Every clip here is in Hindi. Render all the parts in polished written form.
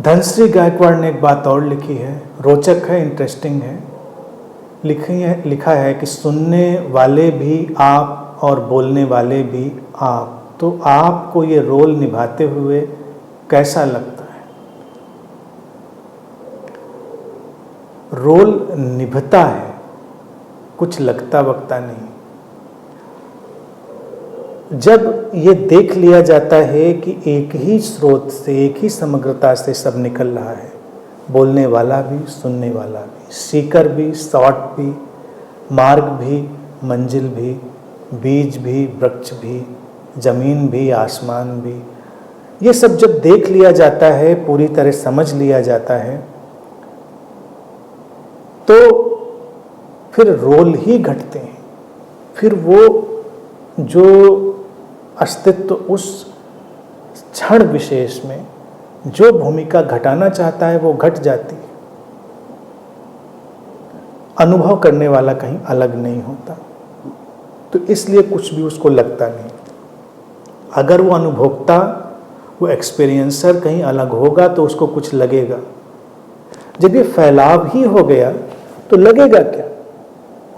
धनश्री गायकवाड़ ने एक बात और लिखी है, रोचक है, इंटरेस्टिंग है। लिखा है कि सुनने वाले भी आप और बोलने वाले भी आप, तो आपको ये रोल निभाते हुए कैसा लगता है? रोल निभता है, कुछ लगता वक्ता नहीं। जब ये देख लिया जाता है कि एक ही स्रोत से, एक ही समग्रता से सब निकल रहा है, बोलने वाला भी, सुनने वाला भी, सीकर भी, सॉट भी, मार्ग भी, मंजिल भी, बीज भी, वृक्ष भी, जमीन भी, आसमान भी, ये सब जब देख लिया जाता है, पूरी तरह समझ लिया जाता है, तो फिर रोल ही घटते हैं। फिर वो जो अस्तित्व उस क्षण विशेष में जो भूमिका घटाना चाहता है वो घट जाती है। अनुभव करने वाला कहीं अलग नहीं होता, तो इसलिए कुछ भी उसको लगता नहीं। अगर वो अनुभोक्ता, वो एक्सपीरियंसर कहीं अलग होगा तो उसको कुछ लगेगा। जब ये फैलाव ही हो गया तो लगेगा क्या?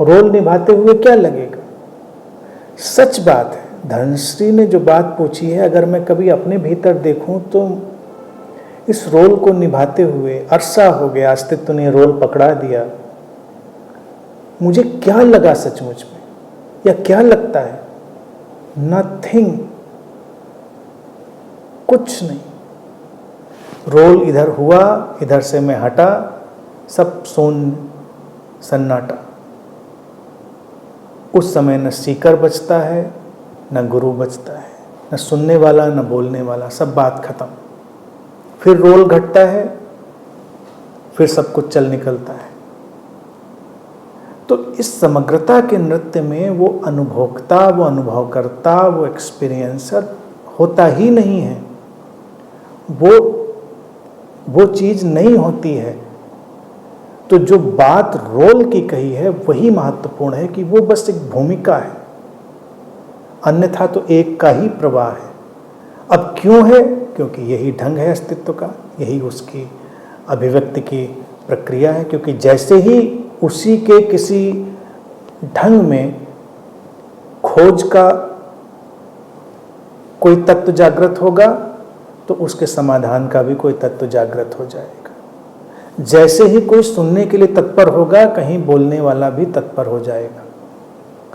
रोल निभाते हुए क्या लगेगा? सच बात है, धनश्री ने जो बात पूछी है, अगर मैं कभी अपने भीतर देखूं तो इस रोल को निभाते हुए अरसा हो गया, अस्तित्व ने रोल पकड़ा दिया, मुझे क्या लगा सचमुच में, या क्या लगता है? नथिंग, कुछ नहीं। रोल इधर हुआ, इधर से मैं हटा, सब शून्य, सन्नाटा। उस समय न सीकर बचता है, न गुरु बचता है, न सुनने वाला, न बोलने वाला, सब बात खत्म। फिर रोल घटता है, फिर सब कुछ चल निकलता है। तो इस समग्रता के नृत्य में वो अनुभोक्ता, वो अनुभवकर्ता, वो एक्सपीरियंसर होता ही नहीं है। वो चीज नहीं होती है। तो जो बात रोल की कही है वही महत्वपूर्ण है कि वो बस एक भूमिका है, अन्यथा तो एक का ही प्रवाह है। अब क्यों है? क्योंकि यही ढंग है अस्तित्व का, यही उसकी अभिव्यक्ति की प्रक्रिया है। क्योंकि जैसे ही उसी के किसी ढंग में खोज का कोई तत्व जागृत होगा तो उसके समाधान का भी कोई तत्व जागृत हो जाएगा। जैसे ही कोई सुनने के लिए तत्पर होगा, कहीं बोलने वाला भी तत्पर हो जाएगा।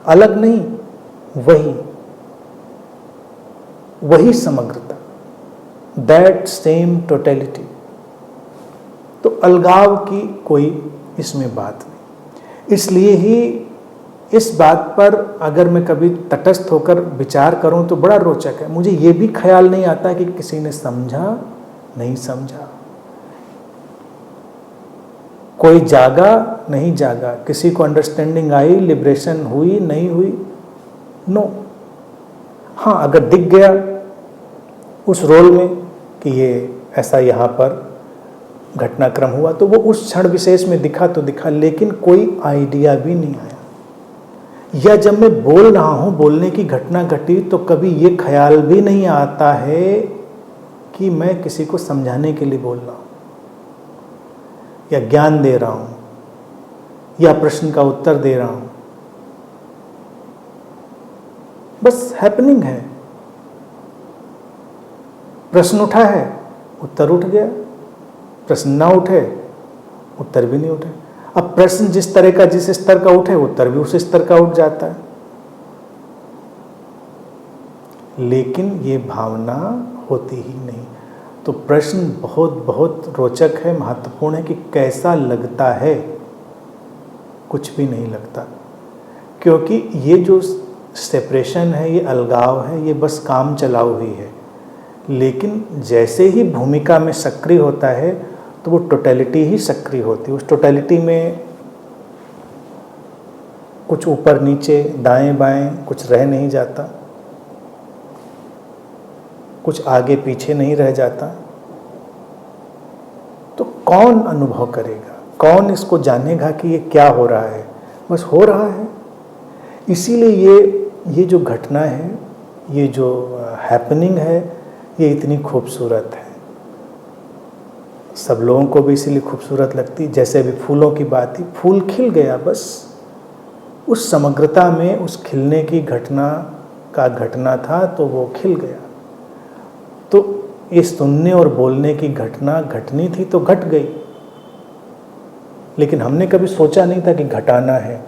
अलग नहीं, वही समग्रता, दैट सेम टोटलिटी। तो अलगाव की कोई इसमें बात नहीं। इसलिए ही इस बात पर अगर मैं कभी तटस्थ होकर विचार करूं तो बड़ा रोचक है। मुझे ये भी ख्याल नहीं आता कि किसी ने समझा, नहीं समझा, कोई जागा, नहीं जागा, किसी को अंडरस्टैंडिंग आई, लिबरेशन हुई, नहीं हुई, नो। हाँ, अगर दिख गया उस रोल में कि ये ऐसा यहाँ पर घटनाक्रम हुआ तो वो उस क्षण विशेष में दिखा तो दिखा, लेकिन कोई आइडिया भी नहीं आया। या जब मैं बोल रहा हूँ, बोलने की घटना घटी, तो कभी ये ख्याल भी नहीं आता है कि मैं किसी को समझाने के लिए बोल रहा हूँ, या ज्ञान दे रहा हूँ, या प्रश्न का उत्तर दे रहा हूँ। बस हैपनिंग है। प्रश्न उठा है, उत्तर उठ गया। प्रश्न ना उठे, उत्तर भी नहीं उठे। अब प्रश्न जिस तरह का, जिस स्तर का उठे, उत्तर भी उस स्तर का उठ जाता है। लेकिन ये भावना होती ही नहीं। तो प्रश्न बहुत बहुत रोचक है, महत्वपूर्ण है कि कैसा लगता है। कुछ भी नहीं लगता, क्योंकि ये जो सेपरेशन है, ये अलगाव है, ये बस काम चलाऊ ही है। लेकिन जैसे ही भूमिका में सक्रिय होता है तो वो टोटलिटी ही सक्रिय होती है। उस टोटलिटी में कुछ ऊपर नीचे, दाएं बाएं कुछ रह नहीं जाता, कुछ आगे पीछे नहीं रह जाता। तो कौन अनुभव करेगा, कौन इसको जानेगा कि ये क्या हो रहा है? बस हो रहा है। इसीलिए ये जो घटना है, ये जो हैपनिंग है, ये इतनी खूबसूरत है। सब लोगों को भी इसीलिए खूबसूरत लगती। जैसे अभी फूलों की बात थी, फूल खिल गया, बस उस समग्रता में उस खिलने की घटना था तो वो खिल गया। तो ये सुनने और बोलने की घटना घटनी थी तो घट गई, लेकिन हमने कभी सोचा नहीं था कि घटाना है।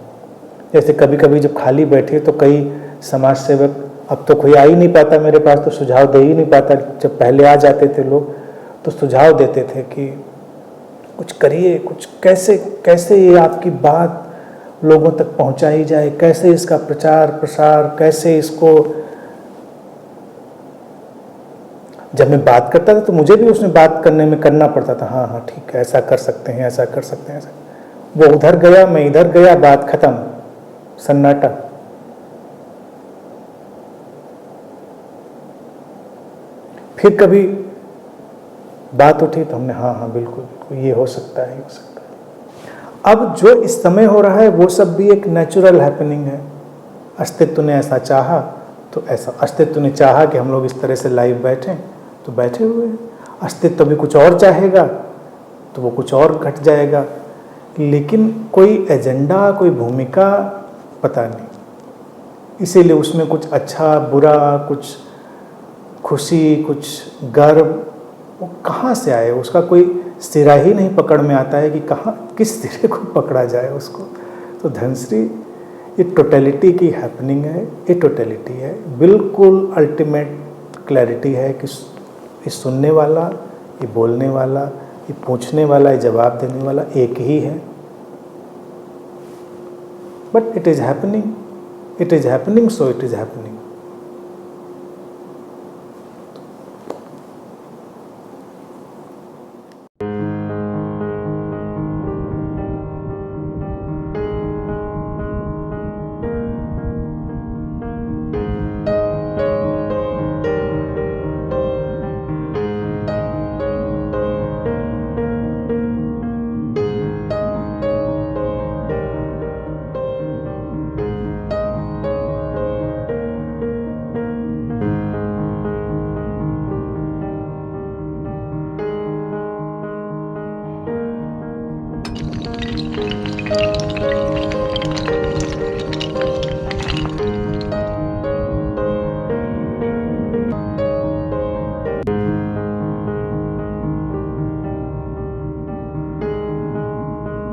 जैसे कभी कभी जब खाली बैठे तो कई समाज सेवक, अब तो कोई आ ही नहीं पाता मेरे पास, तो सुझाव दे ही नहीं पाता। जब पहले आ जाते थे लोग तो सुझाव देते थे कि कुछ करिए, कुछ कैसे कैसे ये आपकी बात लोगों तक पहुंचाई जाए, कैसे इसका प्रचार प्रसार, कैसे इसको। जब मैं बात करता था तो मुझे भी उसमें बात करने में करना पड़ता था, हाँ हाँ ठीक है, ऐसा कर सकते हैं, ऐसा कर सकते हैं, ऐसा। वो उधर गया, मैं इधर गया, बात खत्म, सन्नाटा। फिर कभी बात उठी तो हमने हाँ हाँ बिल्कुल बिल्कुल ये हो सकता है, ये हो सकता है। अब जो इस समय हो रहा है वो सब भी एक नेचुरल हैपनिंग है। अस्तित्व ने ऐसा चाहा तो ऐसा, अस्तित्व ने चाहा कि हम लोग इस तरह से लाइव बैठें तो बैठे हुए हैं। अस्तित्व भी कुछ और चाहेगा तो वो कुछ और घट जाएगा, लेकिन कोई एजेंडा, कोई भूमिका पता नहीं। इसीलिए उसमें कुछ अच्छा बुरा, कुछ खुशी, कुछ गर्व, वो कहाँ से आए, उसका कोई सिरा ही नहीं पकड़ में आता है कि कहाँ किस सिरे को पकड़ा जाए उसको। तो धनश्री ये टोटलिटी की हैपनिंग है, ये टोटलिटी है, बिल्कुल अल्टीमेट क्लैरिटी है कि ये सुनने वाला, ये बोलने वाला, ये पूछने वाला, ये जवाब देने वाला एक ही है। But it is happening, so it is happening.